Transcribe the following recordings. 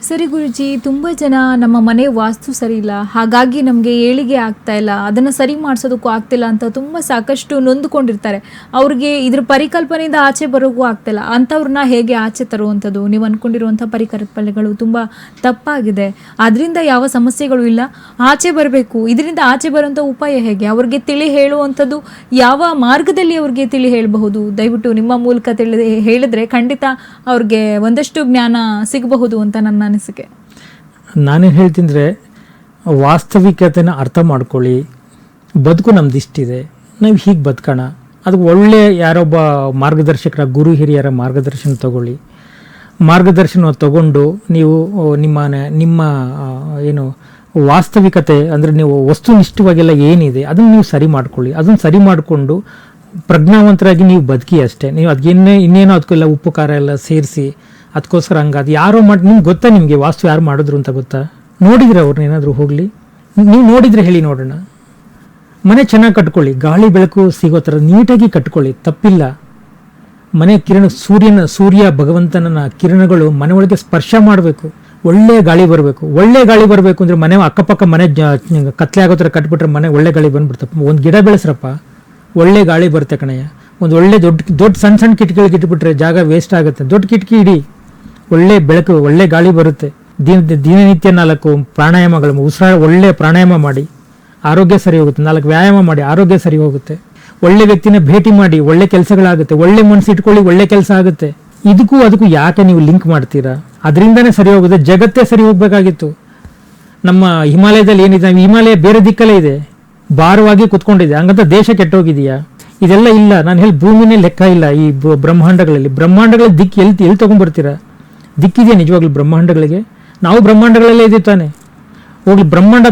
ಸರಿ ಗುರುಜಿ, ತುಂಬ ಜನ ನಮ್ಮ ಮನೆ ವಾಸ್ತು ಸರಿ ಇಲ್ಲ, ಹಾಗಾಗಿ ನಮಗೆ ಏಳಿಗೆ ಆಗ್ತಾ ಇಲ್ಲ, ಅದನ್ನು ಸರಿ ಮಾಡಿಸೋದಕ್ಕೂ ಆಗ್ತಿಲ್ಲ ಅಂತ ತುಂಬ ಸಾಕಷ್ಟು ನೊಂದುಕೊಂಡಿರ್ತಾರೆ. ಅವ್ರಿಗೆ ಇದ್ರ ಪರಿಕಲ್ಪನೆಯಿಂದ ಆಚೆ ಬರೋಕ್ಕೂ ಆಗ್ತಿಲ್ಲ. ಅಂಥವ್ರನ್ನ ಹೇಗೆ ಆಚೆ ತರುವಂಥದ್ದು? ನೀವು ಅಂದ್ಕೊಂಡಿರುವಂಥ ಪರಿಕಲ್ಪನೆಗಳು ತುಂಬ ತಪ್ಪಾಗಿದೆ, ಅದರಿಂದ ಯಾವ ಸಮಸ್ಯೆಗಳು ಇಲ್ಲ, ಆಚೆ ಬರಬೇಕು, ಇದರಿಂದ ಆಚೆ ಬರುವಂಥ ಉಪಾಯ ಹೇಗೆ? ಅವ್ರಿಗೆ ತಿಳಿ ಹೇಳುವಂಥದ್ದು ಯಾವ ಮಾರ್ಗದಲ್ಲಿ ಅವ್ರಿಗೆ ತಿಳಿ ಹೇಳಬಹುದು? ದಯವಿಟ್ಟು ನಿಮ್ಮ ಮೂಲಕ ಹೇಳಿದ್ರೆ ಖಂಡಿತ ಅವ್ರಿಗೆ ಒಂದಷ್ಟು ಜ್ಞಾನ ಸಿಗಬಹುದು ಅಂತ ನನ್ನ ಅನಿಸಿಕೆ. ನಾನೇನು ಹೇಳ್ತಿದ್ರೆ, ವಾಸ್ತವಿಕತೆನ ಅರ್ಥ ಮಾಡ್ಕೊಳ್ಳಿ. ಬದುಕು ನಮ್ದು ಇಷ್ಟಿದೆ, ನಾವು ಹೀಗೆ ಬದುಕೋಣ. ಅದಕ್ಕೆ ಒಳ್ಳೆ ಯಾರೊಬ್ಬ ಮಾರ್ಗದರ್ಶಕರ, ಗುರು ಹಿರಿಯರ ಮಾರ್ಗದರ್ಶನ ತಗೊಳ್ಳಿ. ಮಾರ್ಗದರ್ಶನ ತಗೊಂಡು ನೀವು ನಿಮ್ಮ ಏನು ವಾಸ್ತವಿಕತೆ ಅಂದರೆ ನೀವು ವಸ್ತುನಿಷ್ಠವಾಗೆಲ್ಲ ಏನಿದೆ ಅದನ್ನು ನೀವು ಸರಿ ಮಾಡ್ಕೊಳ್ಳಿ. ಅದನ್ನು ಸರಿ ಮಾಡಿಕೊಂಡು ಪ್ರಜ್ಞಾವಂತರಾಗಿ ನೀವು ಬದುಕಿ ಅಷ್ಟೇ. ನೀವು ಅದಕ್ಕೆ ಇನ್ನೇನೋ ಅದಕ್ಕೆಲ್ಲ ಉಪ್ಪು ಖಾರ ಎಲ್ಲ ಸೇರಿಸಿ ಅದಕ್ಕೋಸ್ಕರ ಹಂಗಾದ ಯಾರೋ ಮಾಡಿ ನಿಮ್ಗೆ ಗೊತ್ತಾ? ನಿಮಗೆ ವಾಸ್ತು ಯಾರು ಮಾಡಿದ್ರು ಅಂತ ಗೊತ್ತಾ? ನೋಡಿದ್ರೆ ಅವ್ರನ್ನ ಏನಾದರೂ ಹೋಗಲಿ, ನೀವು ನೋಡಿದರೆ ಹೇಳಿ ನೋಡೋಣ. ಮನೆ ಚೆನ್ನಾಗಿ ಕಟ್ಕೊಳ್ಳಿ, ಗಾಳಿ ಬೆಳಕು ಸಿಗೋ ಥರ ನೀಟಾಗಿ ಕಟ್ಕೊಳ್ಳಿ, ತಪ್ಪಿಲ್ಲ. ಮನೆ ಕಿರಣ ಸೂರ್ಯ ಭಗವಂತನ ಕಿರಣಗಳು ಮನೆ ಒಳಗೆ ಸ್ಪರ್ಶ ಮಾಡಬೇಕು. ಒಳ್ಳೆ ಗಾಳಿ ಬರಬೇಕು. ಒಳ್ಳೆ ಗಾಳಿ ಬರಬೇಕು ಅಂದರೆ ಮನೆ ಅಕ್ಕಪಕ್ಕ ಮನೆ ಕತ್ಲೆ ಆಗೋ ಥರ ಕಟ್ಬಿಟ್ರೆ ಮನೆ ಒಳ್ಳೆ ಗಾಳಿ ಬಂದ್ಬಿಡ್ತಪ್ಪ. ಒಂದು ಗಿಡ ಬೆಳೆಸ್ರಪ್ಪ, ಒಳ್ಳೆ ಗಾಳಿ ಬರುತ್ತೆ ಕಣಯ್ಯ. ಒಂದು ಒಳ್ಳೆ ದೊಡ್ಡ ಸಣ್ಣ ಕಿಟಕಿಗಳು ಇಟ್ಬಿಟ್ರೆ ಜಾಗ ವೇಸ್ಟ್ ಆಗುತ್ತೆ. ದೊಡ್ಡ ಕಿಟಕಿ ಇಡಿ, ಒಳ್ಳೆ ಬೆಳಕು, ಒಳ್ಳೆ ಗಾಳಿ ಬರುತ್ತೆ. ದಿನನಿತ್ಯ 4 ಪ್ರಾಣಾಯಾಮಗಳು, ಒಳ್ಳೆ ಪ್ರಾಣಾಯಾಮ ಮಾಡಿ ಆರೋಗ್ಯ ಸರಿ ಹೋಗುತ್ತೆ. 4 ವ್ಯಾಯಾಮ ಮಾಡಿ ಆರೋಗ್ಯ ಸರಿ ಹೋಗುತ್ತೆ. ಒಳ್ಳೆ ವ್ಯಕ್ತಿನ ಭೇಟಿ ಮಾಡಿ ಒಳ್ಳೆ ಕೆಲಸಗಳಾಗುತ್ತೆ. ಒಳ್ಳೆ ಮನಸ್ಸು ಇಟ್ಕೊಳ್ಳಿ, ಒಳ್ಳೆ ಕೆಲಸ ಆಗುತ್ತೆ. ಅದಕ್ಕೂ ಯಾಕೆ ನೀವು ಲಿಂಕ್ ಮಾಡ್ತೀರಾ? ಅದರಿಂದನೇ ಸರಿ ಹೋಗುತ್ತೆ. ಜಗತ್ತೇ ಸರಿ ಹೋಗ್ಬೇಕಾಗಿತ್ತು. ನಮ್ಮ ಹಿಮಾಲಯದಲ್ಲಿ ಏನಿದೆ, ಹಿಮಾಲಯ ಬೇರೆ ದಿಕ್ಕಲ್ಲೇ ಇದೆ, ಭಾರವಾಗಿ ಕುತ್ಕೊಂಡಿದೆ. ಹಂಗಂತ ದೇಶ ಕೆಟ್ಟೋಗಿದೆಯಾ? ಇದೆಲ್ಲ ಇಲ್ಲ. ನಾನು ಹೇಳಿ ಭೂಮಿನೇ ಲೆಕ್ಕ ಇಲ್ಲ. ಈ ಬ್ರಹ್ಮಾಂಡಗಳಲ್ಲಿ ದಿಕ್ಕು ಎಲ್ಲಿ ತೊಗೊಂಡ್ಬರ್ತೀರಾ? ದಿಕ್ಕಿದೆಯಾ ನಿಜವಾಗ್ಲೂ ಬ್ರಹ್ಮಾಂಡಗಳಿಗೆ? ನಾವು ಬ್ರಹ್ಮಾಂಡಗಳಲ್ಲೇ ಇದೆ ತಾನೆ. ಹೋಗ್ಲಿ, ಬ್ರಹ್ಮಾಂಡ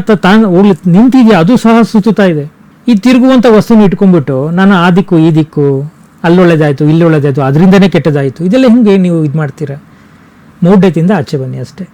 ಹೋಗ್ಲಿ ನಿಂತಿದೆಯಾ? ಅದು ಸಹ ಸುತ್ತುತ್ತಾ ಇದೆ. ಈ ತಿರುಗುವಂಥ ವಸ್ತುನ ಇಟ್ಕೊಂಡ್ಬಿಟ್ಟು ನಾನು ಆ ದಿಕ್ಕು ಈ ದಿಕ್ಕು, ಅಲ್ಲೊಳ್ಳೆದಾಯ್ತು ಇಲ್ಲಿ ಒಳ್ಳೆದಾಯ್ತು, ಅದರಿಂದನೇ ಕೆಟ್ಟದಾಯಿತು, ಇದೆಲ್ಲ ಹಿಂಗೆ ನೀವು ಇದು ಮಾಡ್ತೀರಾ? ಮೌಢ್ಯದಿಂದ ಆಚೆ ಬನ್ನಿ ಅಷ್ಟೇ.